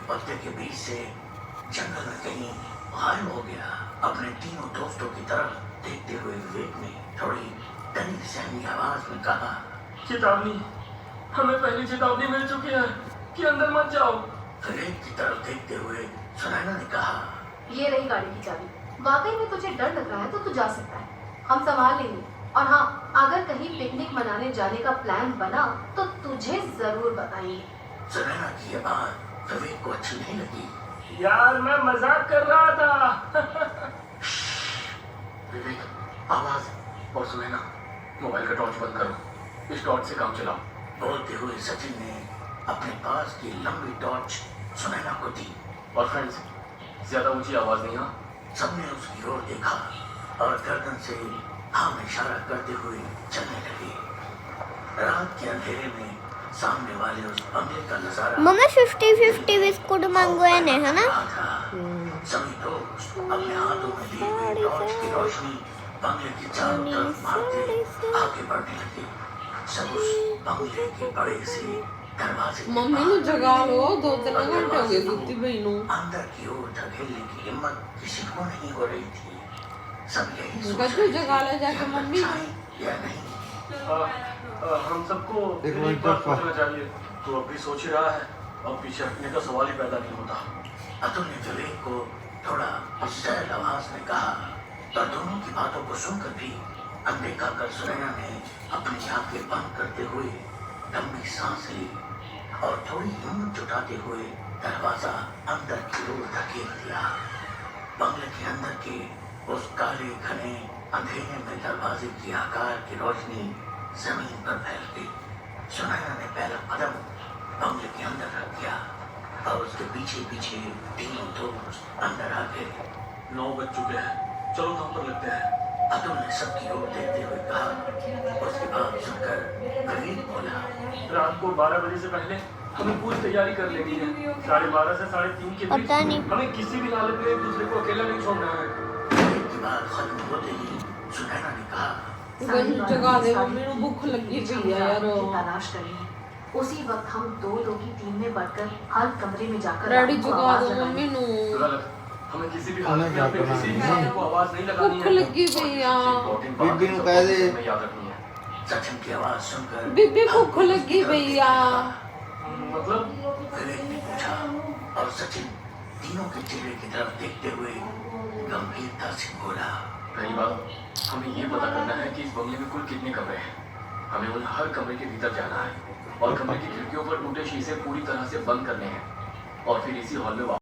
पत्ते के बीच से जंगल में कहीं गायब हो गया। अपने तीनों दोस्तों की तरफ देखते हुए विवेक ने थोड़ी डरी सहमी आवाज में कहा, चेतावनी, हमें पहली चेतावनी मिल चुकी है कि अंदर मत जाओ। विवेक की तरफ देखते हुए सुनैना ने कहा, ये रही गाड़ी की चाबी। वाकई में तुझे डर लग रहा है तो तू जा सकता है, हम संभाल लेंगे। और हाँ, अगर कहीं पिकनिक मनाने जाने का प्लान बना तो तुझे जरूर बताएंगे। सुनैना की ये बात विवेक को अच्छी नहीं लगी। यार मैं मजाक कर रहा था। विवेक, आवाज। और सुनैना, मोबाइल का टॉर्च बंद करो, इस टॉर्च से काम चलाओ। बोलते हुए सचिन ने अपने पास की लंबी टॉर्च सुनैना को दी। और फ्रेंड्स, ज्यादा ऊंची आवाज नहीं। हाँ, सबने उसकी ओर देखा और गर्दन से हाँ में इशारा करते हुए चलने लगे। रात के अंधेरे में सामने वाले उस बंगले का नजारा मम्मा 50-50 बिस्कुट मंगवाए ने है ना। सभी दोस्त अपने हाथों में लिए हुए टॉर्च की रोशनी बंगले की चारों तरफ मारते आगे बढ़ने लगे। सब उस बंगले के बड़े से दरवाजे मम्मी नु जगा लो, 2-3 घंटे हो गए सुत्ती पई नु। अंदर की ओर धकेलने की हिम्मत किसी को नहीं हो रही थी। सब यही सोच गद्दू रहे थे जगा ले जाके मम्मी को। या नहीं। हम सबको एक एक मिनट बार रुको। सोचना चाहिए। तो अब भी सोच ही रहा है, अब पीछे हटने का सवाल ही पैदा नहीं होता। अतुल ने विवेक को थोड़ा सैल आवाज में कहा, पर दोनों की बातों को सुनकर भी अनदेखा कर सुनैना ने अपनी आंखें बंद करते हुए लंबी सांस ली और थोड़ी हिम्मत जुटाते हुए दरवाजा अंदर की ओर धकेल दिया। बंगले के अंदर के उस काले घने अंधेरे में दरवाजे की आकार की रोशनी जमीन पर फैल गई। सुनैना ने पहला कदम बंगले के अंदर रख दिया और उसके पीछे पीछे तीनों दोस्त अंदर आ गए। 9 बज चुके हैं, चलो काम पर लगते हैं। अतुल ने सबकी ओर देखते हुए कहा। उसके बाद सुनकर विवेक बोला, रात को 12 बजे से पहले हमें पूरी तैयारी कर लेनी है। 12:30 से 3:30 के बीच पता नहीं। हमें किसी भी हालत में एक दूसरे को अकेला नहीं छोड़ना है। विवेक की बात खत्म होते ही सुनैना ने कहा, गन जगा दे मम्मी नु, भूख लगी पई है यार। तलाश करनी है। उसी वक्त हम 2 की टीम में बढ़कर हर कमरे में जाकर डैडी रात को जगा आवाज दो लगाएंगे। मम्मी नु। गलत, हमें किसी भी हमें हालत में क्या अपने करना किसी भी है? साथी को आवाज नहीं लगानी भूख है। लगी पई यार। बीबी नु कह दे। हमें याद रखनी है। सचिन की आवाज सुनकर बीबी भूख लगी भैया। मतलब विवेक ने पूछा और सचिन तीनों के चेहरे की तरफ देखते हुए गंभीरता से बोला, पहली बात, हमें ये पता करना है कि इस बंगले में कुल कितने कमरे हैं। हमें उन हर कमरे के भीतर जाना है और कमरे की खिड़कियों पर टूटे शीशे पूरी तरह से बंद करने हैं और फिर इसी हॉल में